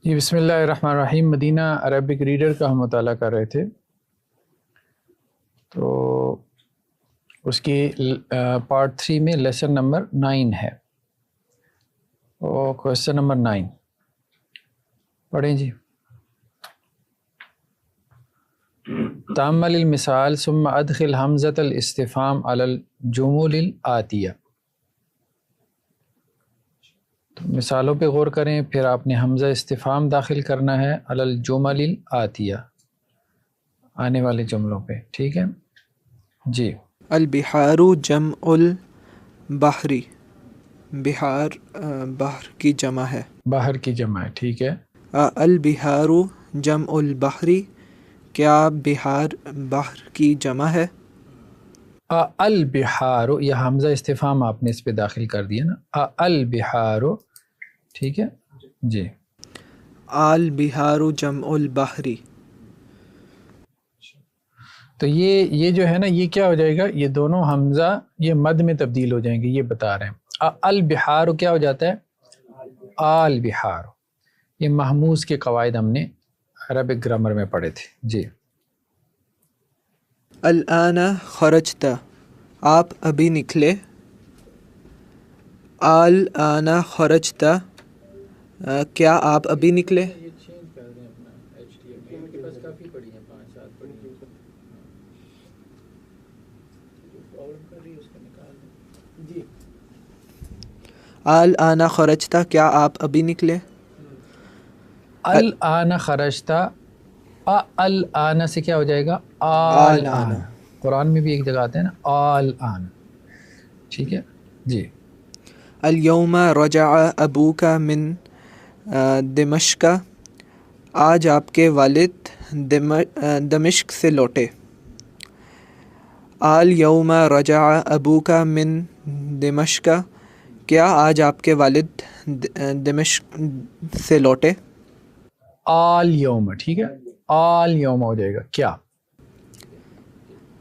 جی بسم اللہ الرحمن الرحیم۔ مدینہ عربک ریڈر کا ہم مطالعہ کر رہے تھے، تو اس کی پارٹ 3 میں لیسن نمبر 9 ہے، اور کویسچن نمبر 9 پڑھیں جی۔ تأمل المثال ثم ادخل حمزۃ الاستفہام علی الجمل الآتیہ۔ تو مثالوں پہ غور کریں، پھر آپ نے حمزہ استفہام داخل کرنا ہے علی الجمل الآتیہ، آنے والے جملوں پہ، ٹھیک ہے جی۔ البحار جمع البحری، بحار بحر کی جمع ہے، باہر کی جمع ہے، ٹھیک ہے۔ البحار جمع البحری، کیا بحار بحر کی جمع ہے؟ البحار، یہ حمزہ استفہام آپ نے اس پہ داخل کر دیا نا، البحار، ٹھیک ہے جی۔ البحار جمع البحری، تو یہ جو ہے نا، یہ کیا ہو جائے گا، یہ دونوں حمزہ یہ مد میں تبدیل ہو جائیں گے، یہ بتا رہے ہیں۔ البحار کیا ہو جاتا ہے، البحار۔ یہ محموز کے قواعد ہم نے عربک گرامر میں پڑھے تھے جی۔ الآن خرجت، آپ ابھی نکلے، الآن خرجت، کیا آپ ابھی نکلے؟ الآن خرجت، کیا آپ ابھی نکلے؟ الآن خرجتا، الآن سے کیا ہو جائے گا، الآن۔ قرآن میں بھی ایک جگہ آتے ہیں نا الآن، ٹھیک ہے جی۔ اليوم رجع ابوک من دمشق، آج آپ کے والد دمشق سے لوٹے۔ اليوم رجع ابوک من دمشق، کیا آج آپ کے والد دمشق سے لوٹے؟ اليوم، ٹھیک ہے، اليوم ہو جائے گا کیا۔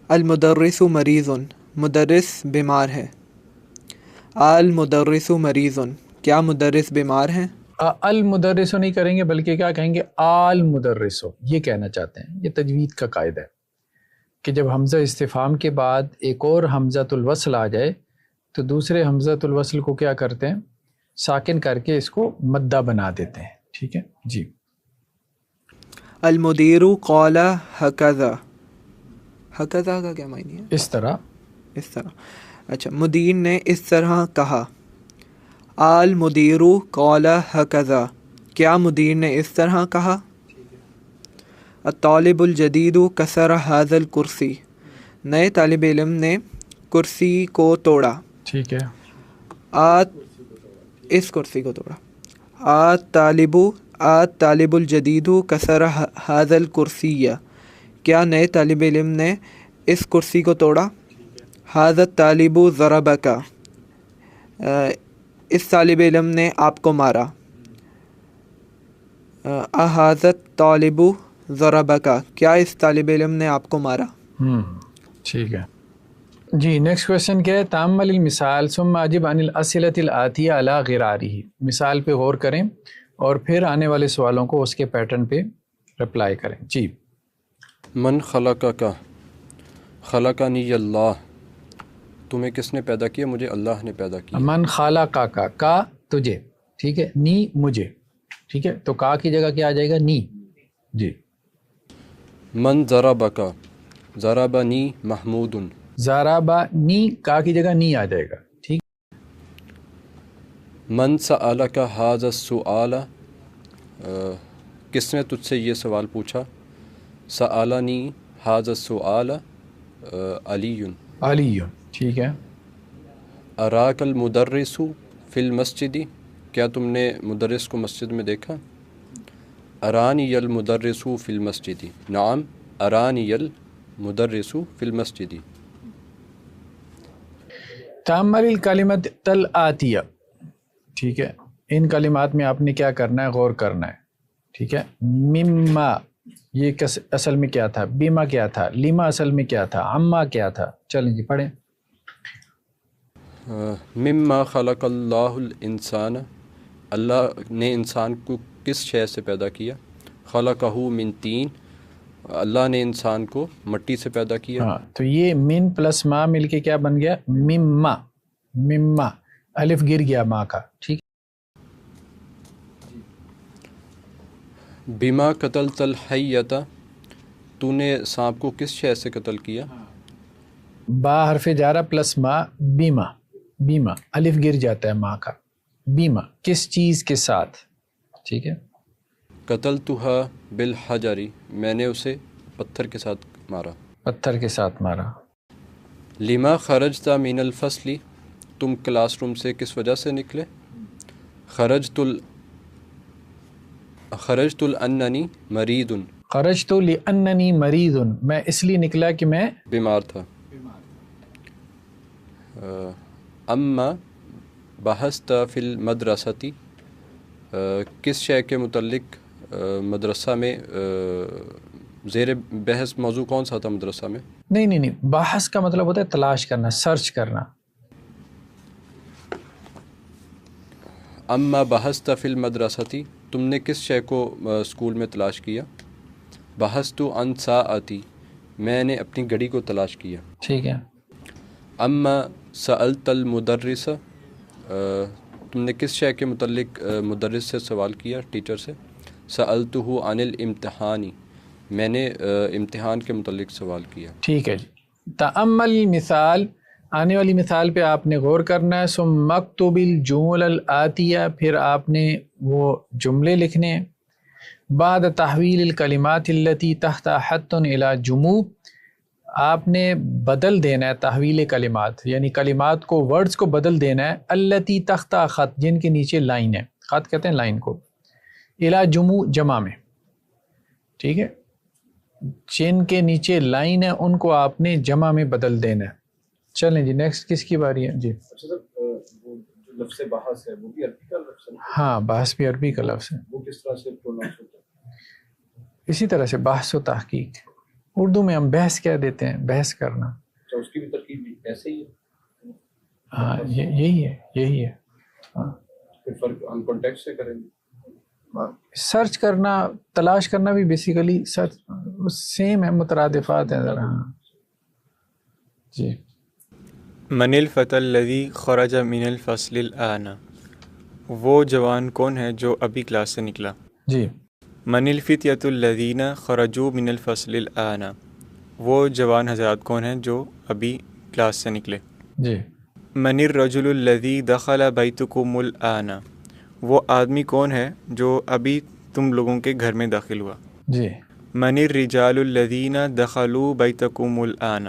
المدرس مریض، مدرس بیمار ہے۔ المدرس مریض، کیا مدرس بیمار ہیں؟ المدرس نہیں کریں گے، بلکہ کیا کہیں گے، المدرس، یہ کہنا چاہتے ہیں۔ یہ تجوید کا قاعدہ ہے کہ جب حمزہ استفہام کے بعد ایک اور حمزۃ الوصل آ جائے تو دوسرے حمزۃ الوصل کو کیا کرتے ہیں، ساکن کر کے اس کو مدہ بنا دیتے ہیں، ٹھیک ہے جی۔ المدیر قال ہکذا، ہکذا کا کیا معنی ہے؟ اس طرح، اس طرح، اچھا، مدیر نے اس طرح کہا۔ المدیر قال ہکذا، کیا مدیر نے اس طرح کہا؟ الطالب الجدید کسر ھذا الکرسی، نئے طالب علم نے کرسی کو توڑا، ٹھیک ہے۔ اس کرسی کو توڑا۔ الطالب الجدید کسر ھذا الکرسی، کیا نئے طالب علم نے اس کرسی کو توڑا؟ ھذا الطالب ضربک، اس طالب علم نے آپ کو مارا۔ اھذا الطالب ضربک، کیا اس طالب علم نے آپ کو مارا؟ ٹھیک ہے جی۔ نیکسٹ کویسچن کیا ہے، تأمل المثال ثم اجب عن الاسئلة الآتیہ علی غرارہ۔ مثال پہ غور کریں اور پھر آنے والے سوالوں کو اس کے پیٹرن پہ رپلائی کریں جی۔ من خلقک، خلقنی اللہ، تمہیں کس نے پیدا کیا؟ مجھے اللہ نے پیدا کیا۔ من خلقک، کا تجھے، ٹھیک ہے، نی مجھے، ٹھیک ہے، تو کا کی جگہ کیا آ جائے گا، نی جی۔ من ضربک، ضربنی محمود، ضربنی، کا کی جگہ نی آ جائے گا، ٹھیک۔ من سألک ھذا السؤال، کس نے تجھ سے یہ سوال پوچھا؟ سألنی ھذا السؤال علی، علی، ٹھیک ہے۔ اراک المدرس فی المسجد، کیا تم نے مدرس کو مسجد میں دیکھا؟ ارانی المدرس فی المسجد، نعم ارانی المدرس فی المسجد۔ تأمل الکلمۃ الآتیہ، ٹھیک ہے، ان کلمات میں آپ نے کیا کرنا ہے، غور کرنا ہے، ٹھیک ہے۔ مما، یہ اصل میں کیا تھا، بیما کیا تھا، لیما اصل میں کیا تھا، عما کیا تھا، چلیں جی پڑھیں۔ مما خلق اللہ الانسان، اللہ نے انسان کو کس شے سے پیدا کیا؟ خلقہ من طین، اللہ نے انسان کو مٹی سے پیدا کیا. ہاں تو یہ من پلس ما مل کے کیا بن گیا؟ مما. مما الف گر گیا ماں کا. ٹھیک. بما قتلت الحیۃ، تو نے سانپ کو کس شے سے قتل کیا؟ با حرف جارہ پلس ما بیما. بیما الف گر جاتا ہے ماں کا. بیما کس چیز کے ساتھ. ٹھیک ہے. قتلتها بالحجر، میں نے اسے پتھر کے ساتھ مارا. پتھر کے ساتھ مارا. لما خرجت من الفصل، تم کلاس روم سے کس وجہ سے نکلے؟ خرجت لأننی مریض، خرجت لأننی مریض، میں اس لیے نکلا کہ میں بیمار تھا. اما بحثت فی المدرسۃ، کس شے کے متعلق مدرسہ میں زیر بحث موضوع کون سا تھا مدرسہ میں؟ نہیں بحث کا مطلب ہوتا ہے تلاش کرنا، سرچ کرنا. اما بحثت فی المدرسۃ، تم نے کس شے کو اسکول میں تلاش کیا؟ بحثت عن ساعتی، میں نے اپنی گھڑی کو تلاش کیا. ٹھیک ہے. اما سألت المدرس، تم نے کس شے کے متعلق مدرس سے سوال کیا، ٹیچر سے؟ سألتہ عن الامتحان، میں نے امتحان کے متعلق سوال کیا. ٹھیک ہے جی. تأمل مثال، آنے والی مثال پہ آپ نے غور کرنا ہے. ثم مکتب الجمل الآتیہ، پھر آپ نے وہ جملے لکھنے ہیں. بعد تحویل الکلمات التي تحت خط الى جموع، آپ نے بدل دینا ہے تحویل کلمات، یعنی کلمات کو، ورڈز کو بدل دینا ہے. التي تحت خط، جن کے نیچے لائن ہے. خط کہتے ہیں لائن کو. الى جموع، جمع میں. ٹھیک ہے. جن کے نیچے لائن ہے ان کو آپ نے جمع میں بدل دینا ہے. چلیں جی نیکسٹ کس کی باری ہے جی؟ اچھا سر، وہ جو لفظ بحث ہے وہ بھی عربی کا لفظ ہے؟ ہاں بحث بھی عربی کا لفظ ہے. وہ کس طرح سے پروناؤنس ہوتا ہے؟ اسی طرح سے بحث و تحقیق، اردو میں ہم بحث کہہ دیتے ہیں، بحث کرنا. اچھا اس کی بھی ترکیب ایسے ہی ہے؟ ہاں یہی ہے. ہاں پھر فرق ہم کانٹیکٹ سے کریں گے. سرچ کرنا، تلاش کرنا بھی بیسیکلی سرچ سیم ہے، مترادفات ہیں ذرا. ہاں جی. من الفتى الذي خرج من الفصل الآن، وہ جوان کون ہے جو ابھی کلاس سے نکلا؟ جی. من الفتية الذين خرجوا من الفصل الآن، وہ جوان حضرات کون ہیں جو ابھی کلاس سے نکلے؟ جی. من الرجل الذي دخل بيتكم الآن، وہ آدمی کون ہے جو ابھی تم لوگوں کے گھر میں داخل ہوا؟ جی. من الرجال الذين دخلوا بيتكم الآن،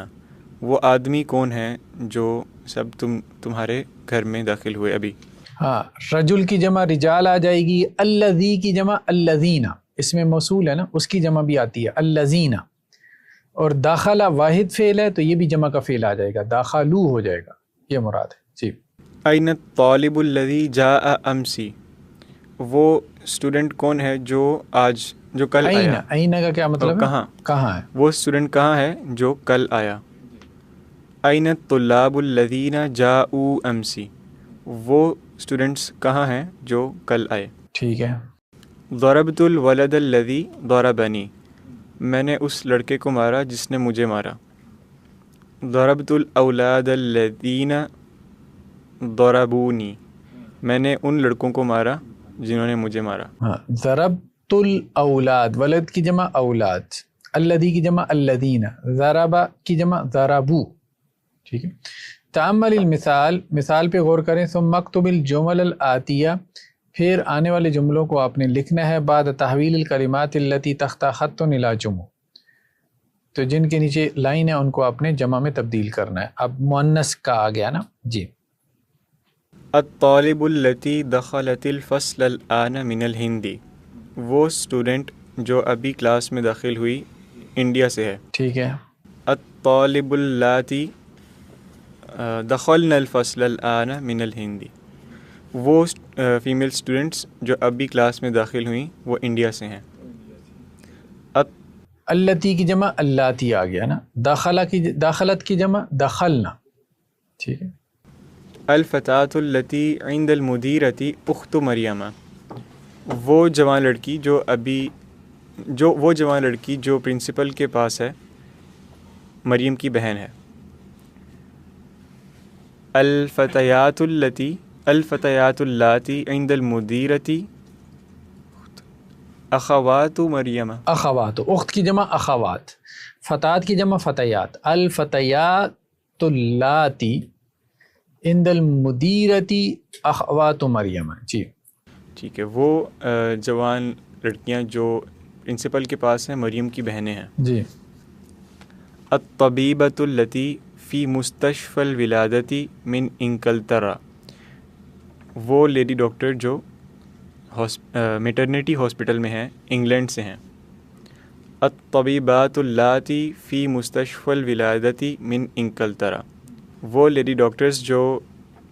وہ آدمی کون ہیں جو سب تمہارے گھر میں داخل ہوئے ابھی؟ ہاں رجل کی جمع رجال آ جائے گی، الذی کی جمع الذین، اس میں موصول ہے نا، اس کی جمع بھی آتی ہے الذین. اور داخلہ واحد فعل ہے تو یہ بھی جمع کا فعل آ جائے گا، داخلو ہو جائے گا. یہ مراد ہے. جی. أين الطالب الذي جاء أمس، وہ اسٹوڈنٹ کون ہے جو کل آیا؟ این کا کیا مطلب ہے؟ کہاں ہے؟ وہ اسٹوڈنٹ کہاں ہے جو کل آیا؟ أين الطلاب الذين جاءوا أمس، وہ اسٹوڈنٹس کہاں ہیں جو کل آئے؟ ٹھیک ہے. ضربت الولد الذي ضربني، میں نے اس لڑکے کو مارا جس نے مجھے مارا. ضربت الاولاد الذين ضربوني، میں نے ان لڑکوں کو مارا جنہوں نے مجھے مارا. ہاں ضربت الاولاد، ولد کی جمع اولاد، الذی کی جمع الذین، ضربا کی جمع ضربو. ٹھیک ہے. تأمل المثال، مثال پہ غور کریں. ثم مکتب الجمل الآتیہ، پھر آنے والے جملوں کو آپ نے لکھنا ہے. بعد تحویل الکلمات التي تحت خط الى جمع، تو جن کے نیچے لائن ہے ان کو آپ نے جمع میں تبدیل کرنا ہے. اب مؤنث کا آ گیا نا. جی. الطالب التي دخلت الفصل الآن من الہند، وہ اسٹوڈنٹ جو ابھی کلاس میں داخل ہوئی انڈیا سے ہے. ٹھیک ہے. الطالب اللاتی دخلن الفصل الآن من الہند، وہ فیمیل اسٹوڈنٹس جو ابھی کلاس میں داخل ہوئیں وہ انڈیا سے ہیں. التی کی جمع اللاتی آ گیا نا. داخلت کی جمع دخلنا. ٹھیک ہے. الفتاة التي عند المديرة اخت مریم، وہ جوان لڑکی جو پرنسپل کے پاس ہے مریم کی بہن ہے. الفتیات اللاتی عند المدیرتی اخوات مریم. اخوات، اخت کی جمع اخوات، فتات کی جمع فتیات. الفتیات اللاتی عند المدیرتی اخوات مریم. جی ٹھیک ہے. وہ جوان لڑکیاں جو پرنسپل کے پاس ہیں مریم کی بہنیں ہیں. جی. الطبیبۃ التی فی مستشفی الولادتی من انگلترا. وہ لیڈی ڈاکٹر جو میٹرنیٹی ہاسپٹل میں ہیں، انگلینڈ سے ہیں. الطبیبات اللاتی فی مستشفی الولادتی من انگلترا. وہ لیڈی ڈاکٹرز جو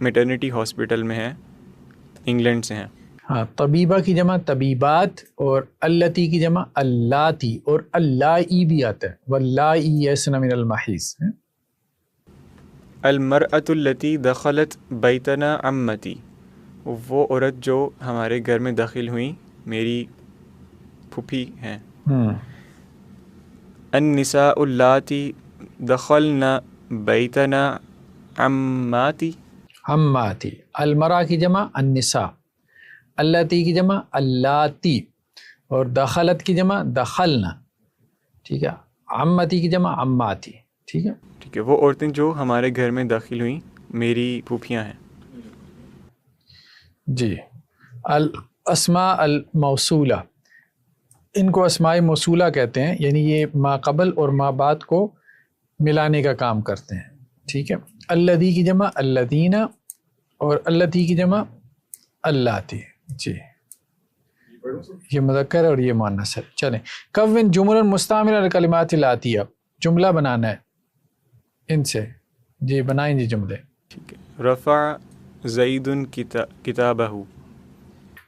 میٹرنیٹی ہاسپٹل میں ہیں، انگلینڈ سے ہیں. ہاں، طبیبہ کی جمع طبیبات اور التی کی جمع اللاتی اور اللائی بھی آتا ہے. واللائی یئسن من المحیض. المرأۃ التی دخلت بیتنا عمتی. وہ عورت جو ہمارے گھر میں داخل ہوئیں میری پھوپھی ہیں. النساء اللاتی دخلنا بیتنا عماتی. عماتی. المرأة کی جمع النساء، اللاتی کی جمع اللاتی اور دخلت کی جمع دخلنا. ٹھیک ہے. عمتی کی جمع عماتی. ٹھیک ہے. ٹھیک ہے. وہ عورتیں جو ہمارے گھر میں داخل ہوئیں میری پھوپھیاں ہیں. جی. الاسماء الموصولہ، ان کو اسماء موصولہ کہتے ہیں، یعنی یہ ما قبل اور ما بعد کو ملانے کا کام کرتے ہیں. ٹھیک ہے. الذی کی جمع الذین اور التی کی جمع اللاتی. جی، یہ مذکر ہے اور یہ مؤنث ہے. چلیں. کون جملا مستعمل الکلمات الاتیہ، جملہ بنانا ہے ان سے. جی بنائیں جی جملے. ٹھیک ہے. رفع زید کتابہ.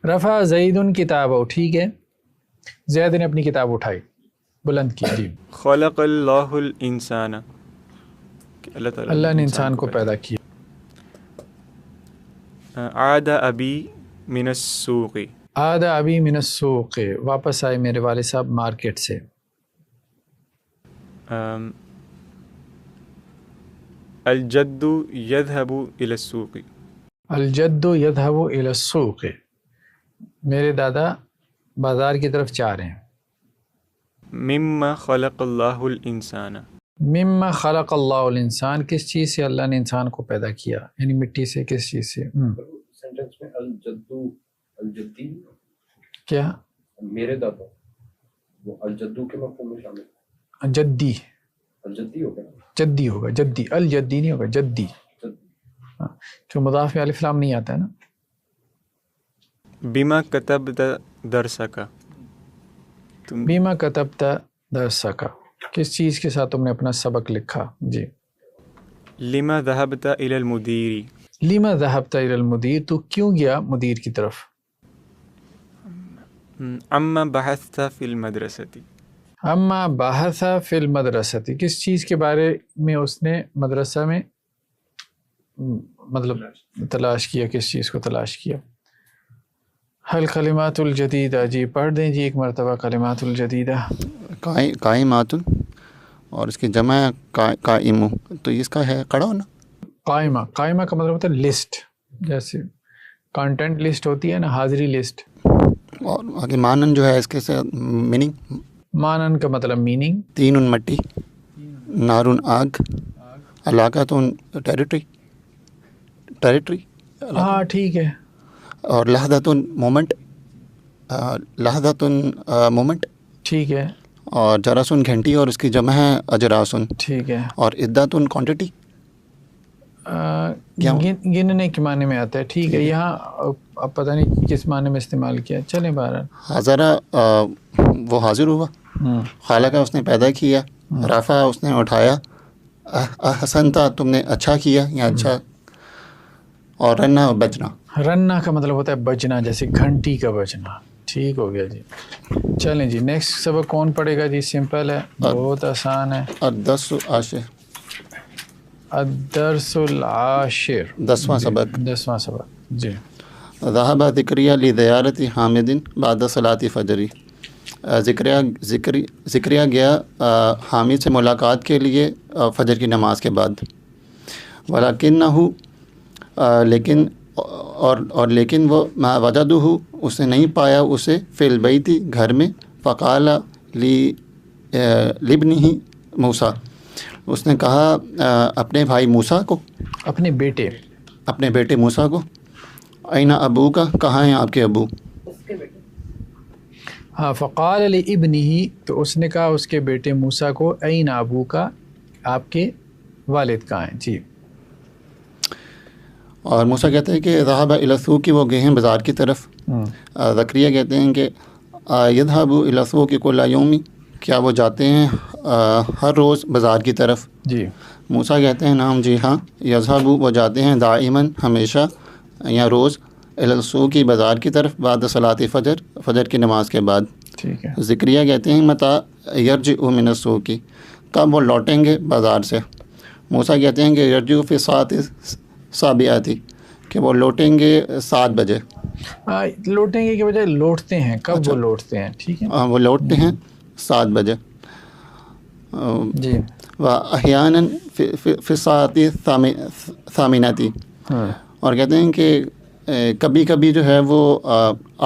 رفع زید کتابہ. ٹھیک ہے. زید نے اپنی کتاب اٹھائی، بلند کی. جی. خلق اللہ الانسان. اللہ نے انسان کو پیدا کیا. عاد ابی من السوق. عاد ابی من السوق. واپس آئے میرے والد صاحب مارکیٹ سے. الجد یذهب الى السوق. الجد یذهب الى السوق. میرے دادا بازار کی طرف جا رہے ہیں. مما خلق اللہ الانسان. مما خلق اللہ الانسان، کس چیز سے اللہ نے انسان کو پیدا کیا، یعنی مٹی سے. کس چیز سے؟ سینٹنس میں الجدو الجدی کیا؟ میرے دادا، وہ الجدو کے مفہوم میں شامل ہے. جدی. الجدی ہوگا، جدی ہوگا. جدی. الجدی نہیں ہوگا، جدی. جو مضاف میں الف لام نہیں آتا ہے نا. بما کتبت درسک. بیما کتبت درسک، کس چیز کے ساتھ تم نے اپنا سبق لکھا. جی. لما ذهبت الى المدیر. لما ذهبت الى المدیر، تو کیوں گیا مدیر کی طرف. اما بحثت فی المدرسۃ. اما بحث فی المدرسۃ، کس چیز کے بارے میں اس نے مدرسہ میں مطلب تلاش کیا، کس چیز کو تلاش کیا. حل کلمات الجدیدہ. جی پڑھ دیں جی ایک مرتبہ کلمات الجدیدہ. قائمات اور اس کی جمع قائم، تو اس کا ہے کڑا ہونا. قائمہ. قائمہ کا مطلب ہوتا ہے لسٹ، جیسے کانٹینٹ لسٹ ہوتی ہے نا، حاضری لسٹ. اور آگے مانن جو ہے اس کے سے میننگ. مانن کا مطلب میننگ. تین مٹی، نارن آگ، علاقہ ٹیریٹری. ہاں ٹھیک ہے. اور لحظتن مومنٹ، مومنٹ. ٹھیک ہے. اور جراسن گھنٹی اور اس کی جمع ہے اجراسن. ٹھیک ہے. اور عدتن کوانٹٹی، گننے کے معنی میں آتا ہے. ٹھیک ہے. یہاں اب پتہ نہیں کس معنی میں استعمال کیا. چلیں بہرحال. حاضرہ وہ حاضر ہوا، خالقہ اس نے پیدا کیا، رفع اس نے اٹھایا، احسنتا تم نے اچھا کیا یا اچھا. اور رنا بجنا. رنا کا مطلب ہوتا ہے بجنا، جیسے گھنٹی کا بجنا. ٹھیک ہو گیا جی. چلیں جی نیکسٹ سبق کون پڑھے گا. جی سمپل ہے، بہت آسان ہے. الدرس العاشر. الدرس العاشر، 10واں سبق. 10واں سبق. جی. ذهب ذکریہ لزیارت حامد بعد صلاۃ فجری. ذکریہ گیا حامد سے ملاقات کے لیے فجر کی نماز کے بعد. ولیکنہ لیکن وہ ما وجدہ اس نے نہیں پایا اسے فی البیت گھر میں. فقال لابنہ موسیٰ اس نے کہا اپنے بھائی موسیٰ کو, اپنے بیٹے موسیٰ کو, این ابو کا کہاں ہیں آپ کے ابو. ہاں فقال لابنہ تو اس نے کہا اس کے بیٹے موسیٰ کو این ابو کا آپ کے والد کہاں ہیں. جی. اور موسیٰ کہتے ہیں کہ ذهب الی السوق وہ گئے ہیں بازار کی طرف. زکریا کہتے ہیں کہ یذهب الی السوق کل یوم کیا وہ جاتے ہیں ہر روز بازار کی طرف. جی. موسیٰ کہتے ہیں نعم جی ہاں. یذهب وہ جاتے ہیں دائماً ہمیشہ یا روز الی السوق بازار کی طرف بعد صلاۃ فجر فجر کی نماز کے بعد. ٹھیک ہے. زکریا کہتے ہیں متى یرجع من السوق کب وہ لوٹیں گے بازار سے. موسیٰ کہتے ہیں کہ یرجع فی الساعۃ السابعۃ کہ وہ لوٹیں گے 7 بجے. لوٹیں گے کے بجائے لوٹتے ہیں. کب وہ لوٹتے ہیں. ٹھیک ہے. وہ لوٹتے ہیں 7 بجے. جی. واحیانا فی الساعۃ الثامنۃ اور کہتے ہیں کہ کبھی کبھی جو ہے وہ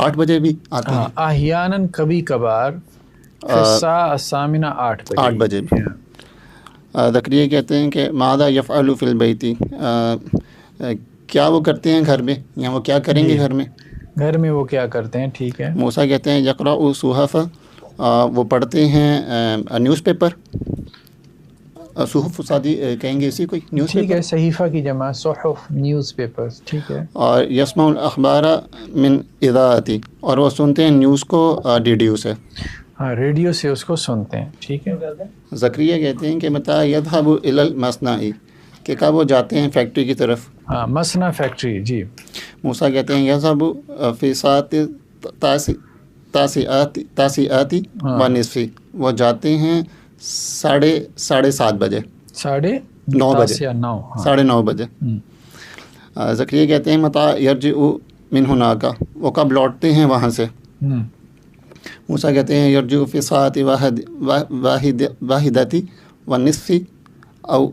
8 بجے بھی آتے ہیں. احیاناً کبھی کبھار الثامنہ 8 بجے بھی. زکریا کہتے ہیں کہ ماذا یفعل فی البیت کیا وہ کرتے ہیں گھر میں یا وہ کیا کریں گے گھر میں وہ کیا کرتے ہیں. ٹھیک ہے. موسیٰ کہتے ہیں یقرأ الصحف وہ پڑھتے ہیں نیوز پیپر. صحف سادی کہیں گے اسی کوئی نیوز ٹھیک ہے. صحیفہ کی جمع صحف نیوز پیپرز. ٹھیک ہے. اور یسمع الاخبار من اذاعتی اور وہ سنتے ہیں نیوز کو ریڈیو سے. ہاں ریڈیو سے اس کو سنتے ہیں. ٹھیک ہے. زکریا کہتے ہیں کہ متى یذهب الی المصنع کہ کب وہ جاتے ہیں فیکٹری کی طرف. ہاں مصنع فیکٹری. جی. موسیٰ کہتے ہیں یذهب فی ساعت تاسعۃ و نصف وہ جاتے ہیں 7:30 بجے. 9:30 بجے. 9:30 بجے. زکریا کہتے ہیں متى یرجع من هناک وہ کب لوٹتے ہیں وہاں سے. موسیٰ کہتے ہیں یرجع فی ساعت واحدۃ و نصف او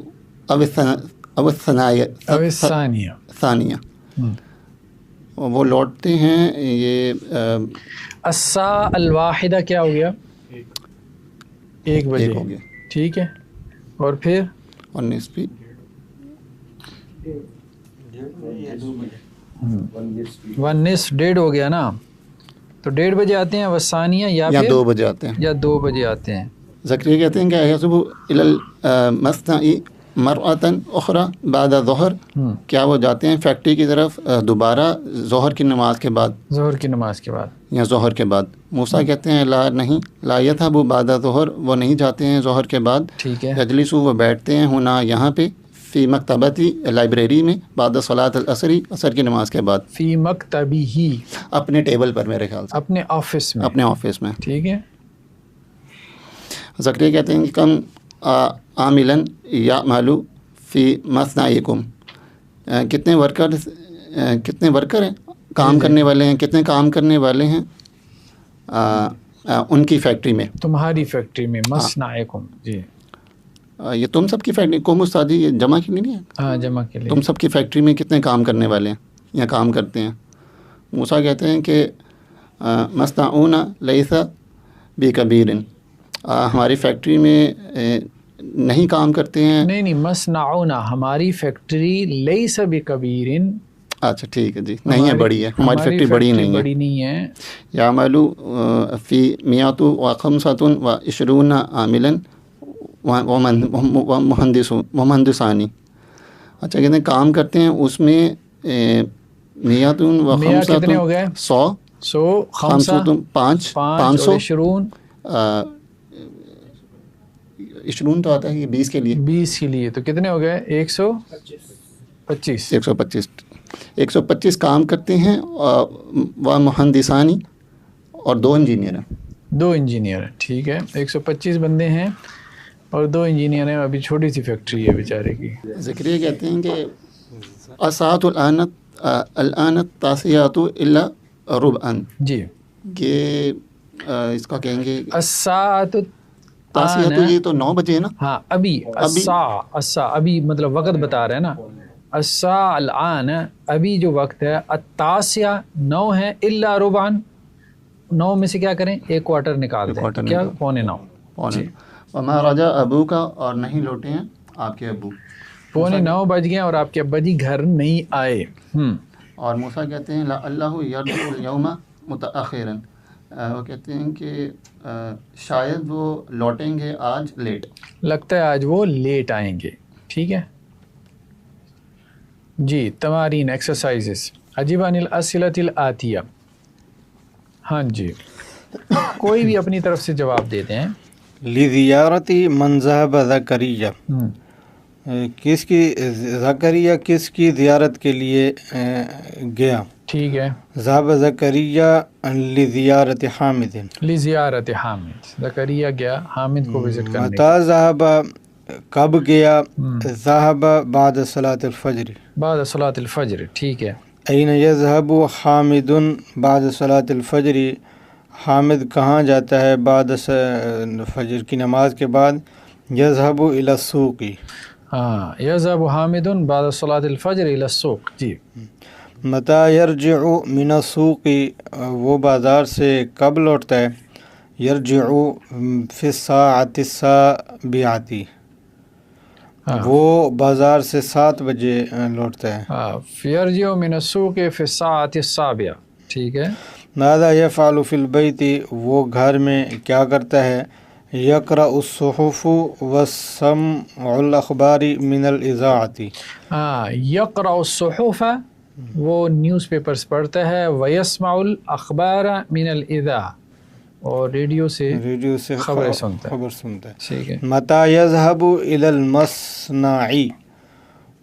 الثانیہ وہ لوٹتے ہیں یہ الساعۃ الواحدہ کیا ہو گیا 1 بجے ہو گیا. ٹھیک ہے. اور پھر اور نصف ونصف 1:30 ہو گیا نا. تو 1:30 بجے آتے ہیں. وثانیہ یا 2 بجے آتے ہیں. یا 2 بجے آتے ہیں. زکریا کہتے ہیں کہ یذهب الی المصنع مرۃ اخرى بعد الظہر کیا وہ جاتے ہیں فیکٹری کی طرف دوبارہ ظہر کی نماز کے بعد. یا ظہر کے بعد. موسیٰ کہتے ہیں لا نہیں لا یذهب بعد الظہر وہ نہیں جاتے ہیں ظہر کے بعد. ٹھیک ہے. یجلس وہ بیٹھتے ہیں ہونا یہاں پہ فی مکتبتی لائبریری میں بعد صلاۃ العصر عصر کی نماز کے بعد. فی مکتبی ہی اپنے ٹیبل پر میرے خیال سے اپنے آفس میں. ٹھیک ہے. زکریا کہتے ہیں کہ کم عاملاً یعمل فی مصنعکم کتنے ورکر ہیں کام کرنے والے ہیں کتنے کام کرنے والے ہیں ان کی فیکٹری میں. تمہاری فیکٹری میں مصنعکم. جی. یہ تم سب کی فیکٹری قوم استادی یہ جمع کے لیے نہیں ہے. ہاں جمع کے لیے. تم سب کی فیکٹری میں کتنے کام کرنے والے ہیں یا کام کرتے ہیں. موسیٰ کہتے ہیں کہ مصنعون لیس بکبیر ہماری فیکٹری میں نہیں کام کرتے ہیں. نہیں مصنعون ہماری فیکٹری لیس بکبیر. اچھا ٹھیک ہے جی. نہیں ہے بڑی ہے ہماری فیکٹری بڑی نہیں ہے. یعمل فی 125 عاملا و مہندسانی. اچھا کہتے ہیں کام کرتے ہیں اس میں 100 کتنے ہو گئے 100 500 20 تو آتا ہے یہ 20 کے لیے تو کتنے ہو گئے 125 کام کرتے ہیں. و مہندسانی اور 2 انجینئر ہیں. ٹھیک ہے. 125 بندے ہیں اور 2 انجینئر ہیں. ابھی چھوٹی سی فیکٹری ہے بیچارے کی. زکریا کہتے ہیں کہ الساعۃ الآن الآن التاسعۃ الا ربعا، جی یہ اس کا کہیں گے الساعۃ تاسعۃ، یہ تو 9 بجے ہے نا. ہاں ابھی الساعہ ابھی مطلب وقت بتا رہے ہیں نا. الساعہ الآن ابھی جو وقت ہے، التاسعہ 9 ہے، الا ربعا 9 میں سے کیا کریں، ایک کوارٹر نکال دیں، کیا 8:45. وما رجا ابو کا، اور نہیں لوٹے ہیں آپ کے ابو. 9:45 بج گئے اور آپ کے ابا جی گھر نہیں آئے. اور موسیٰ کہتے ہیں لعلہ یرجع الیوم متأخرا، وہ کہتے ہیں کہ شاید وہ لوٹیں گے آج لیٹ. لگتا ہے آج وہ لیٹ آئیں گے. ٹھیک ہے جی. تمارین ایکسرسائزز. اجب عن الاسئلۃ الآتیہ. ہاں جی کوئی بھی اپنی طرف سے جواب دیتے ہیں. لزیارت من ذهب زکریا، کس کی زکریا کس کی زیارت کے لیے گیا. ٹھیک ہے. ذهب زکریا لزیارت حامد، لزیارت حامد، زکریا گیا حامد کو وزٹ کرنے. متى ذهب کب گیا. ذهب بعد صلاة الفجر، بعد صلاۃ الفجر. ٹھیک ہے. این یذهب حامد بعد صلاة الفجر، حامد کہاں جاتا ہے بعد فجر کی نماز کے بعد. یذهب الی السوق، ہاں یذهب حامد بعد صلاۃ الفجر الی السوق. جی. متى یرجع من السوق، وہ بازار سے کب لوٹتا ہے. یرجع فی الساعۃ السابعۃ، وہ بازار سے 7 بجے لوٹتا ہے. یرجع من السوق فی الساعۃ السابعہ. ٹھیک ہے. ماذا یفعل فی البیت، وہ گھر میں کیا کرتا ہے. یقرأ الصحف وسمع الاخبار من الاذاعۃ، یقرأ الصحف، وہ نیوز پیپرز پڑھتا ہے. ویسمع الاخبار من الاذاعہ، اور ریڈیو سے خبریں سنتا ہے. ٹھیک ہے. متى یذهب الی المصنع،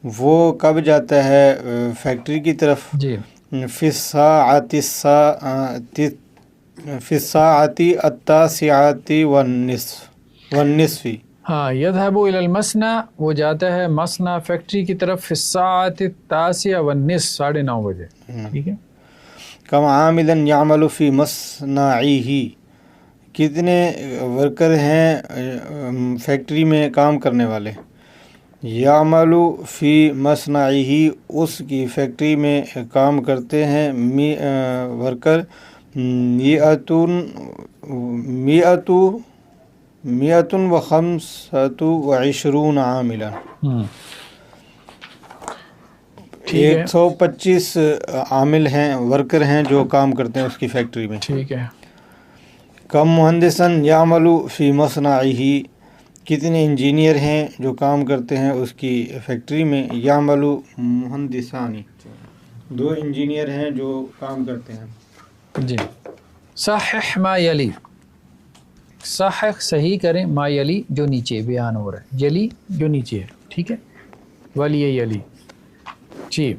وہ کب جاتا ہے فیکٹری کی طرف. جی. فی الساعۃ التاسعۃ والنصف، ہاں یذهب الی المصنع، وہ جاتا ہے مصنع فیکٹری کی طرف. فی الساعۃ التاسعۃ والنصف، 9:30 بجے. ٹھیک ہے. کم عاملا یعمل فی مصنعہ، کتنے ورکر ہیں فیکٹری میں کام کرنے والے. یعمل فی مصنعہ، اس کی فیکٹری میں کام کرتے ہیں ورکر. مئۃ وخمسۃ وعشرون عاملا، 125 عامل ہیں، ورکر ہیں جو کام کرتے ہیں اس کی فیکٹری میں. ٹھیک ہے. کم مہندسن یعمل فی مصنعہ، کتنے انجینئر ہیں جو کام کرتے ہیں اس کی فیکٹری میں. یعمل مہندسانی، 2 انجینئر ہیں جو کام کرتے ہیں. جی. صحح ما یلی، صحح صحیح کریں، ما یلی جو نیچے بیان ہو رہا ہے، یلی جو نیچے ہے. ٹھیک ہے. ولی یلی. جی.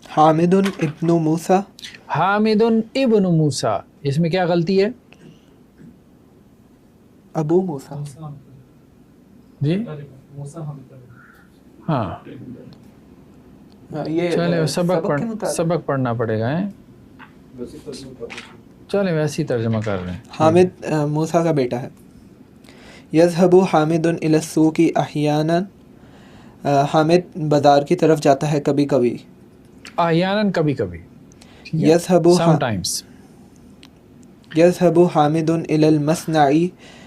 حامد ابن موسیٰ، حامد ابن موسیٰ، اس میں کیا غلطی ہے. ابو موسیٰ. جی ہاں یہ چلے سبق پڑھنا پڑے گا. چلے ویسے ہی ترجمہ کر رہے ہیں. حامد موسیٰ کا بیٹا ہے. یذهب حامد الی السوق احیانا، حامد بازار کی طرف جاتا ہے کبھی کبھی. احیانا کبھی کبھی. یذهب حامد الی المصنع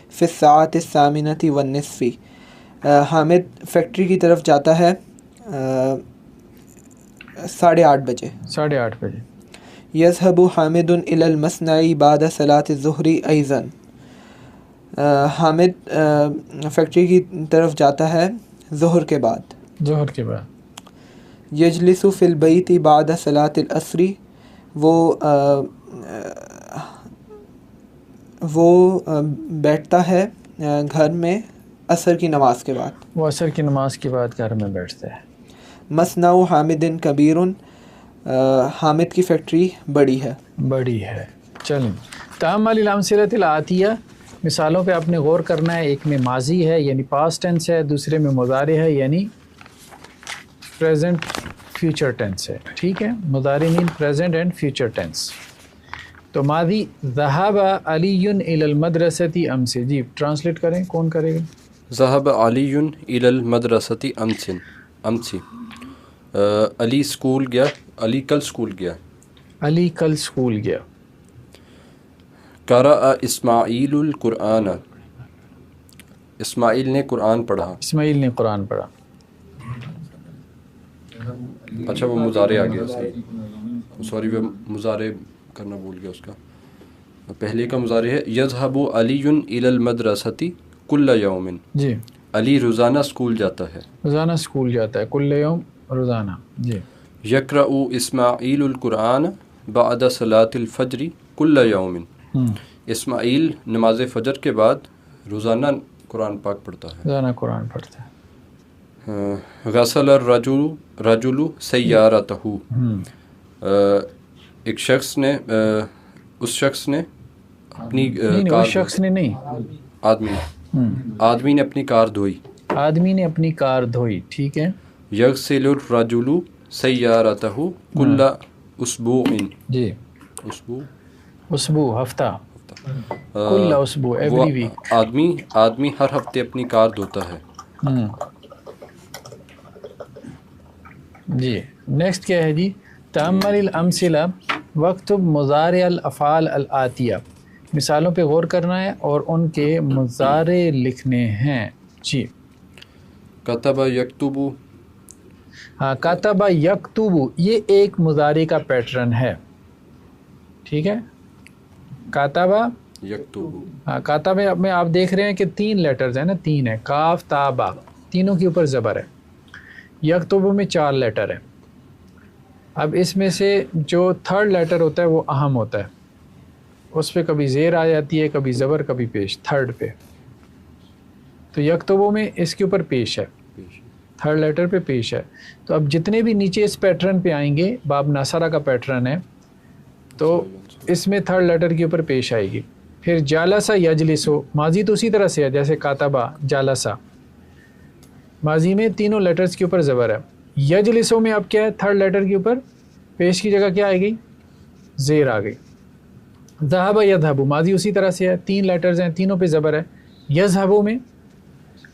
فی الساعۃ الثامنۃ والنصف، حامد فیکٹری کی طرف جاتا ہے 8:30 بجے. 8:30 بجے. یذهب حامد الی المصنع بعد صلاۃ الظہر ایضا، حامد فیکٹری کی طرف جاتا ہے ظہر کے بعد. ظہر کے بعد. یجلس فی البیت بعد صلاۃ العصر، وہ بیٹھتا ہے گھر میں عصر کی نماز کے بعد. وہ عصر کی نماز کے بعد گھر میں بیٹھتا ہے. مصنع حامد کبیر، حامد کی فیکٹری بڑی ہے. بڑی ہے. چلیں. تأمل الامثلۃ الآتیہ، مثالوں پہ آپ نے غور کرنا ہے. ایک میں ماضی ہے یعنی پاسٹ ٹینس ہے، دوسرے میں مضارع ہے یعنی پریزنٹ فیوچر ٹینس ہے. ٹھیک ہے, مضارع مین پریزنٹ اینڈ فیوچر ٹینس. تو ماضی ذهب علی الی المدرسۃ امس. جی ٹرانسلیٹ کریں, کون کرے گا؟ ذهب علی الی المدرسۃ امس. علی اسکول گیا, علی کل اسکول گیا. علی کل اسکول گیا. قرأ اسماعیل القرآن. اسماعیل نے قرآن پڑھا. اسماعیل نے قرآن پڑھا. اچھا وہ مضارع آ گیا, صحیح, سوری وہ مضارع کرنا بھول گیا. اس کا پہلے کا مضارع ہے یذهب علی الی المدرسۃ کل یوم. جی علی روزانہ اسکول جاتا ہے. روزانہ اسکول جاتا ہے, کل یوم روزانہ. جی یقرأ اسماعیل القرآن بعد صلاۃ الفجر کل یوم. اسماعیل نماز فجر کے بعد روزانہ قرآن پاک پڑھتا ہے. روزانہ قرآن پڑھتا ہے. غسل الرجل سیارتہ. ایک شخص نے اس شخص نے اپنی نہیں, کار, اس شخص نے نہیں, آدمی نے اپنی کار دھوئی. آدمی نے اپنی کار دھوئی. ٹھیک ہے. یغسل الرجل سیارتہ کل اسبوع. جی اسبوع, اسبوع ہفتہ, کل اسبوع ایوری ویک. آدمی ہر ہفتے اپنی کار دھوتا ہے. جی نیکسٹ کیا ہے جی؟ تأمل الامثلہ واکتب مضارع الافعال الآتیہ. مثالوں پہ غور کرنا ہے اور ان کے مضارع لکھنے ہیں. جی کتب یکتب. ہاں, کتب یکتب یہ ایک مضارع کا پیٹرن ہے. ٹھیک ہے, کتب یکتب. ہاں, کتب میں آپ دیکھ رہے ہیں کہ 3 لیٹرز ہیں نا, 3 ہیں, کاف تا با, تینوں کے اوپر زبر ہے. یکتب میں 4 لیٹر ہیں. اب اس میں سے جو 3rd لیٹر ہوتا ہے وہ اہم ہوتا ہے, اس پہ کبھی زیر آ جاتی ہے, کبھی زبر, کبھی پیش. 3rd پہ تو یکتبوں میں اس کے اوپر پیش ہے, 3rd لیٹر پہ پیش ہے. تو اب جتنے بھی نیچے اس پیٹرن پہ آئیں گے, باب ناصرہ کا پیٹرن ہے, تو اس میں 3rd لیٹر کے اوپر پیش آئے گی. پھر جالسا یجلسو, ماضی تو اسی طرح سے ہے جیسے کاتبہ جالسا, ماضی میں تینوں لیٹرز کے اوپر زبر ہے. یجلسو میں اب کیا ہے, 3rd لیٹر کے اوپر پیش کی جگہ کیا آئے گئی, زیر آ گئی. ذهب یذهب, ماضی اسی طرح سے ہے, 3 لیٹرز ہیں, تینوں پہ زبر ہے. یذهب میں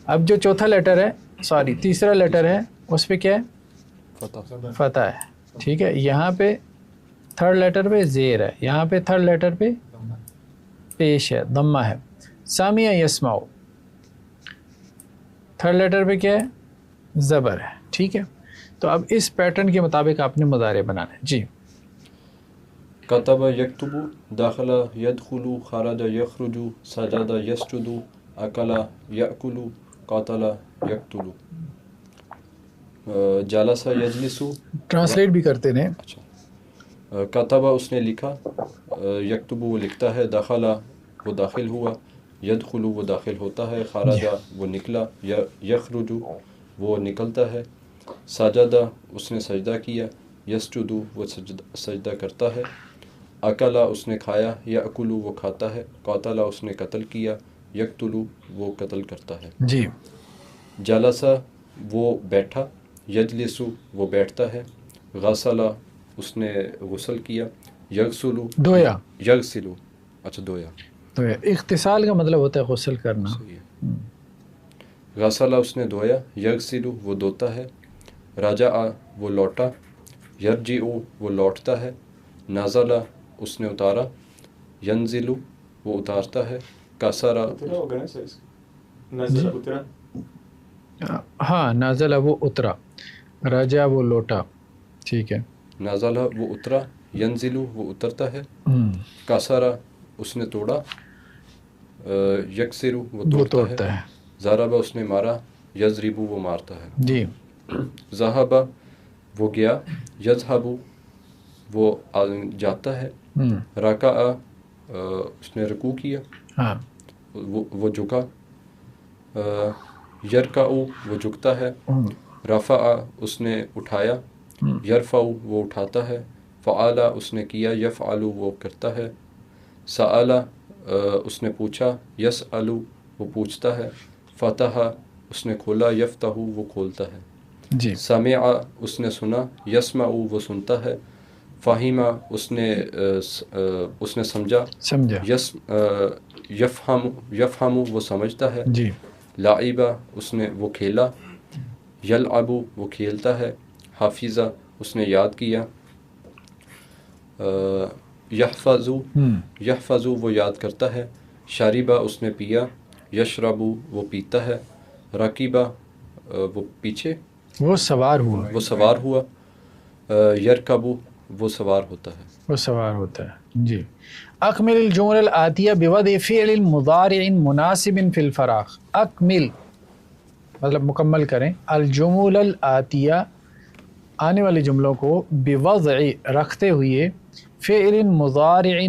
اب جو چوتھا لیٹر ہے, سوری تیسرا لیٹر ہے, اس پہ کیا ہے, فتح ہے. ٹھیک ہے, یہاں پہ 3rd لیٹر پہ زیر ہے, یہاں پہ 3rd لیٹر پہ پیش ہے, ضمہ ہے. سامع یسمع, 3rd لیٹر پہ کیا ہے, زبر ہے. ٹھیک ہے, تو اب اس پیٹرن کے مطابق آپ نے مضارع بنانا ہے. جی کتب یکتب, داخل یدخل, خرج یخرج, سجد یسجد, اکل یاکل, قاتل یقتل. جلس یجلس, ٹرانسلیٹ بھی کرتے رہیں. اچھا, کتب اس نے لکھا, یکتب وہ لکھتا ہے, داخل وہ داخل ہوا, یدخل وہ داخل ہوتا ہے, خرج وہ نکلا, یخرج وہ نکلتا ہے, سجد اس نے سجدہ کیا, یسجد وہ سجدہ کرتا ہے, اکل اس نے کھایا, یاکل وہ کھاتا ہے, قاتل اس نے قتل کیا, یقتل وہ قتل کرتا ہے. جی جلس وہ بیٹھا, یجلس وہ بیٹھتا ہے, غسل اس نے غسل کیا, یغسل دھویا, یغسل اچھا دھویا. تو اغتسال کا مطلب ہوتا ہے غسل کرنا. صحیح ہے. غسل اس نے دھویا, یغسل وہ دھوتا ہے, رجع وہ لوٹا, یرجع وہ لوٹتا ہے, نزل اس نے اتارا, ینزل وہ اتارتا ہے, کسر ہاں, نازل وہ اترا, رجع وہ لوٹا. ٹھیک ہے, نازل وہ اترا, ینزل وہ اترتا ہے, کسر اس نے توڑا, یکسر وہ توڑتا ہے, ضرب اس نے مارا, یضرب وہ مارتا ہے. جی ذهب وہ گیا, یذهب وہ جاتا ہے, رکع اس نے رکوع کیا, ہاں وہ جھکا, یرکع وہ جھکتا ہے, رفع اس نے اٹھایا, یرفع وہ اٹھاتا ہے, فعل اس نے کیا, یفعل وہ کرتا ہے, سأل اس نے پوچھا, یسأل وہ پوچھتا ہے, فتح اس نے کھولا, یفتح وہ کھولتا ہے. جی. سمع اس نے سنا، یسمع وہ سنتا ہے، فہم اس نے سمجھا، یفہم وہ سمجھتا ہے، جی. لعب اس نے وہ کھیلا، یلعب وہ کھیلتا ہے، حافظ اس نے یاد کیا، یحفظ وہ یاد کرتا ہے، شاربہ اس نے پیا، یشرب وہ پیتا ہے، رکیبہ وہ پیچھے وہ سوار ہوا، یرکب وہ سوار ہوتا ہے. جی. اکمل الجمل الآتیہ بوضع فعل مضارع مناسب فی الفراغ. اکمل مطلب مکمل کریں، الجمل الآتیہ آنے والے جملوں کو بوضع رکھتے ہوئے فعل مضارع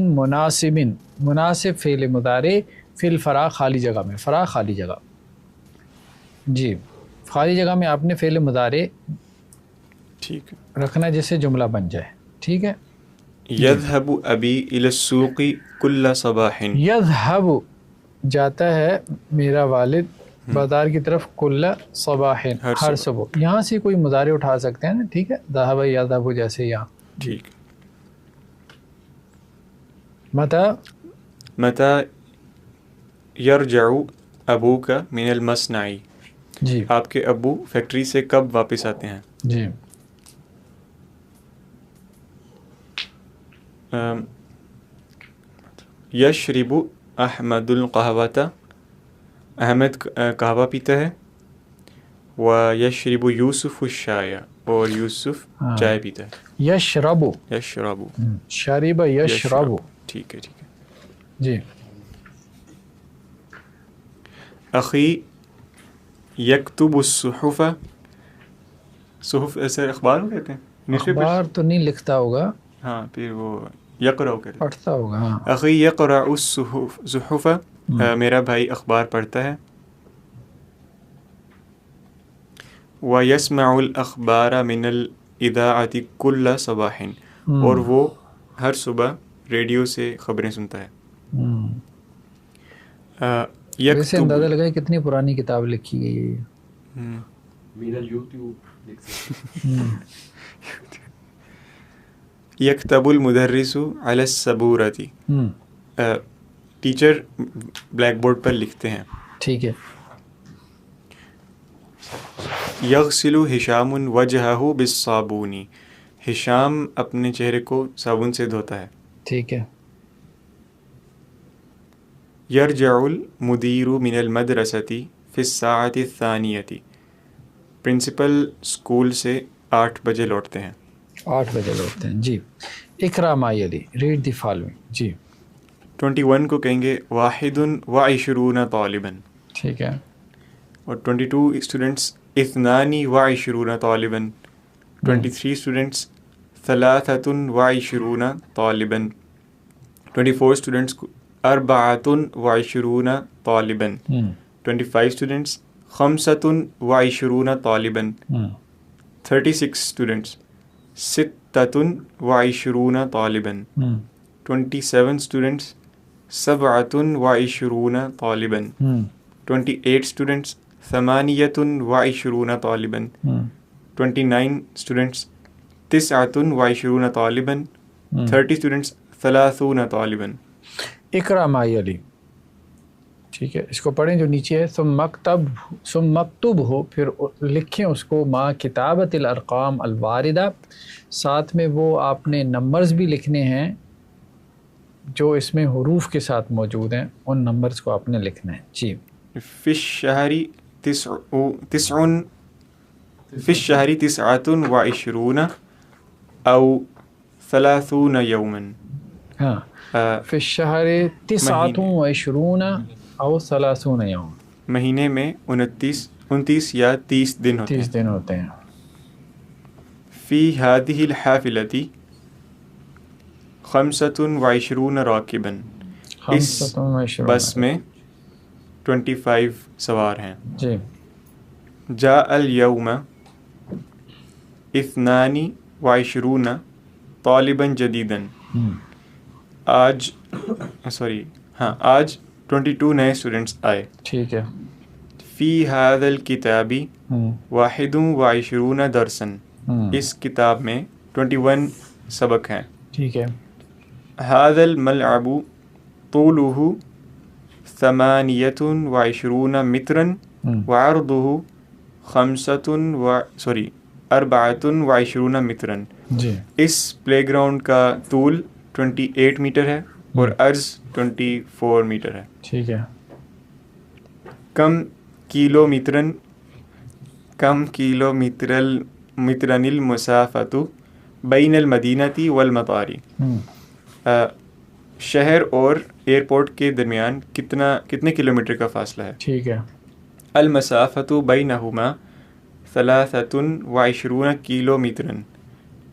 مناسب فعل مضارع فی الفراغ خالی جگہ میں. فراغ خالی جگہ. جی. خالی جگہ میں آپ نے فعل مضارع ٹھیک رکھنا جس سے جملہ بن جائے. ٹھیک ہے. یذهب ابی الی السوق کل صباح. یذهب جاتا ہے میرا والد بازار کی طرف کل صباح ہر صبح. یہاں سے کوئی مضارع اٹھا سکتے ہیں نا. ٹھیک ہے. ذهب یذهب جیسے یہاں. ٹھیک. متى یرجع ابوک من المصنع. جی. آپ کے ابو فیکٹری سے کب واپس آتے ہیں؟ جی. یشرب احمد القہوۃ. احمد قہوہ پیتا ہے. و یشرب یوسف الشاء. اور یوسف چائے پیتا ہے. یشرب شرب یشرب. ٹھیک ہے ٹھیک ہے. جی. اخی یکتب الصحف. صحف ایسے اخبار کو کہتے ہیں. اخبار تو نہیں لکھتا ہوگا. ہاں پھر وہ یقرأ کہتے ہیں. پڑھتا ہوگا. ہاں. اخی یقرأ الصحف. میرا بھائی اخبار پڑھتا ہے. وَيَسْمَعُ الْأَخْبَارَ مِنَ الْإِذَاعَةِ كُلَّ صَبَاحٍ. اور وہ ہر صبح ریڈیو سے خبریں سنتا ہے. ویسے اندازہ لگائے کتنی پرانی کتاب لکھی گئی ہے. یکتب المدرس علی السبورۃ. ٹیچر بلیک بورڈ پر لکھتے ہیں. ٹھیک ہے. یغسل ہشام وجہہ بالصابون. ہشام اپنے چہرے کو صابن سے دھوتا ہے. ٹھیک ہے. یرجع المدیر من المدرسۃ فی الساعۃ الثانیۃ. پرنسپل اسکول سے 8 بجے لوٹتے ہیں. 8 بجے لوٹتے ہیں. جی. اقرا ما یلی. Read the following. جی. 21 کو کہیں گے 21 طالبا. ٹھیک ہے. اور 22 students 22 طالبا. 23 students 23 طالبا. 24 students 24 طالبا. 25 students 25 طالبا. 36 students 26 طالبا. 27 students 27 طالبا. 28 students 28 طالبا. 29 students 29 طالبا. 30 students 30 طالبا. اقرا ما یلی. ٹھیک ہے. اس کو پڑھیں جو نیچے ہے. ثم مکتب ہو. پھر لکھیں اس کو ما کتابت الارقام الواردہ. ساتھ میں وہ آپ نے نمبرز بھی لکھنے ہیں جو اس میں حروف کے ساتھ موجود ہیں. ان نمبرز کو آپ نے لکھنا ہے. جی. فی الشہر 29 او 30 یوما. ہاں. فی الشہر 29 او 30 یوم. مہینے میں 29 یا 30 دن ہوتے ہیں. 30 دن ہوتے ہیں. فی ہذہ الحافلۃ 25 راکبا. اس بس میں 25 سوار ہیں. جی. جاء اليوم 22 طالبا جدیدا. آج 22 نئے اسٹوڈنٹس آئے. ٹھیک ہے. فی هذا الکتاب واحد و عشرون درسن، اس کتاب میں 21 سبق ہیں. ٹھیک ہے. هذا الملعب طوله 28 مترا وعرضه 24 مترا. جی. اس پلے گراؤنڈ کا طول 28 میٹر ہے اور عرض 24 میٹر ہے. ٹھیک ہے. کم کلومیترن المسافۃ بین المدینہ والمطار، شہر اور ایئرپورٹ کے درمیان کتنے کلومیٹر کا فاصلہ ہے. ٹھیک ہے. المسافۃ بینہما 23 کلومیترن،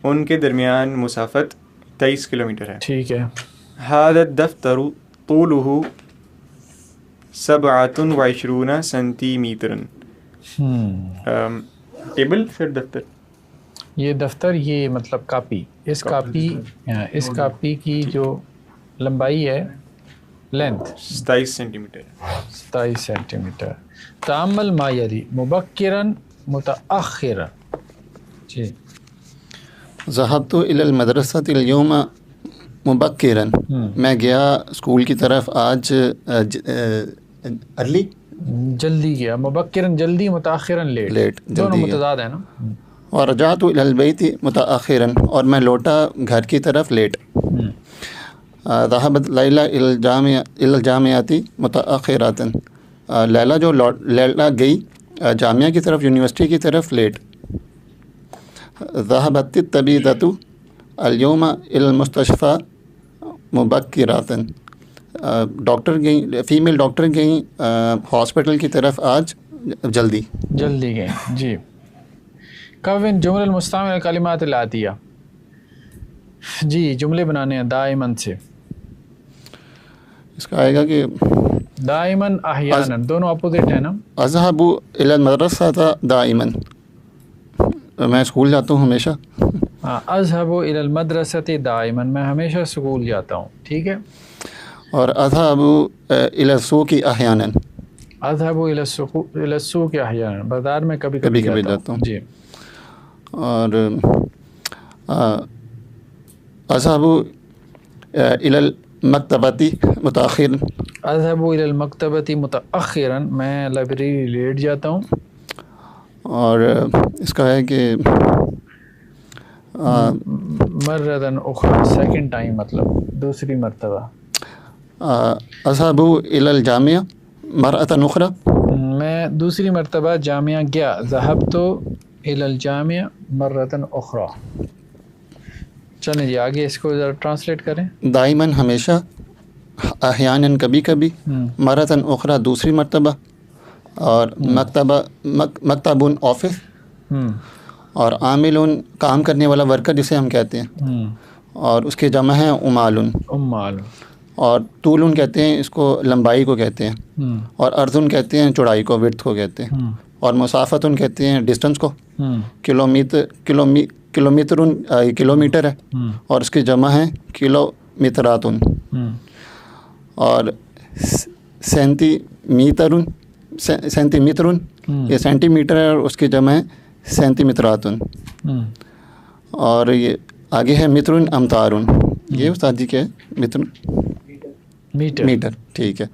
ان کے درمیان مسافت 23 کلومیٹر ہے. ٹھیک ہے. هذا الدفتر طوله 27 سینٹی میٹرن. ٹیبل پھر دفتر، یہ دفتر، یہ مطلب کاپی. اس کاپی کی جو لمبائی ہے، length 27 centimetre. 27 centimetre. تعمل ما یلی مبکرن متأخرا. جی. ذهبت إلى المدرسة اليوم مبكرا، میں گیا اسکول کی طرف آج ارلی، جلدی گیا. مبکرن جلدی، متأخرا لیٹ، دونوں متضاد ہیں نا. اور رجعت إلى البيت متأخرا، اور میں لوٹا گھر کی طرف لیٹ. ذهبت لیلہ إلى الجامعة متأخرة، لیلہ گئی جامعہ کی طرف، یونیورسٹی کی طرف لیٹ. ذهبت الطبيبة اليوم إلى المستشفى مبكرة، ڈاکٹر گئیں، فیمیل ڈاکٹر گئیں ہاسپٹل کی طرف آج جلدی گئیں. جی. کون جمل المستعمل الکلمات الآتیہ. جی، جملے بنانے ہیں دائماً سے. اس کا آئے گا کہ دائماً احیاناً، دونوں اپوزٹ ہیں نا. اذهب الى المدرسة دائما، میں اسکول جاتا ہوں ہمیشہ. ہاں، اذهب الى المدرسة دائما، میں ہمیشہ اسکول جاتا ہوں. ٹھیک ہے. اور اذهب الى السوق احيانا، اذهب الى السوق احيانا، بازار میں کبھی کبھی جاتا ہوں. جی. اور اذهب الى المکتبة متأخرا، اذهب الى المکتبة متأخرا، میں لائبریری لیٹ جاتا ہوں. اور اس کا ہے کہ مرتن اخرى، سیکنڈ ٹائم، مطلب دوسری مرتبہ. اذهب الى الجامعة مرة أخرى، میں دوسری مرتبہ جامعہ گیا. ذهبت الى الجامعة مرة أخرى. چلیں جی آگے اس کو ذرا ٹرانسلیٹ کریں. دائماً ہمیشہ، احیاناً کبھی کبھی، مرتن اخرى دوسری مرتبہ، اور مکتب آفس، اور عامل کام کرنے والا ورکر جسے ہم کہتے ہیں، اور اس کے جمع ہیں امال. اور طول کہتے ہیں اس کو، لمبائی کو کہتے ہیں. اور ارضن کہتے ہیں چوڑائی کو، width کو کہتے ہیں. اور مسافت کہتے ہیں ڈسٹنس کو. کلومیٹر ہے، اور اس کی جمع ہیں کلومیترات. اور سینٹی میٹر، یہ سینٹی میٹر ہے، اور اس کی جمع ہے سینٹی میٹرات. اور یہ آگے ہے مترن امتارن، یہ استاد جی کیا ہے؟ میٹر. ٹھیک ہے.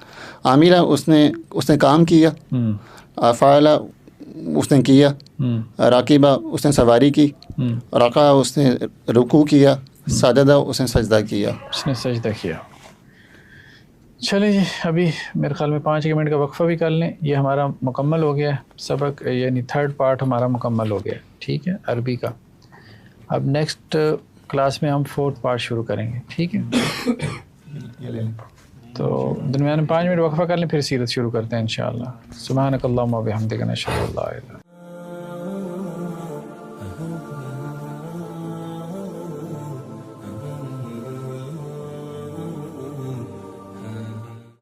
عاملہ اس نے کام کیا. فعل اس نے کیا. راکبہ اس نے سواری کی. رکع اس نے رکوع کیا. سجدہ اس نے سجدہ کیا. چلیں جی، ابھی میرے خیال میں 5 منٹ کا وقفہ بھی کر لیں. یہ ہمارا مکمل ہو گیا سبق، یعنی 3rd پارٹ ہمارا مکمل ہو گیا. ٹھیک ہے، عربی کا. اب نیکسٹ کلاس میں ہم 4th پارٹ شروع کریں گے. ٹھیک ہے، تو درمیان میں 5 منٹ وقفہ کر لیں، پھر سیرت شروع کرتے ہیں انشاءاللہ. سبحانک اللہم و بحمدک، نشہد ان لا الہ الا انت.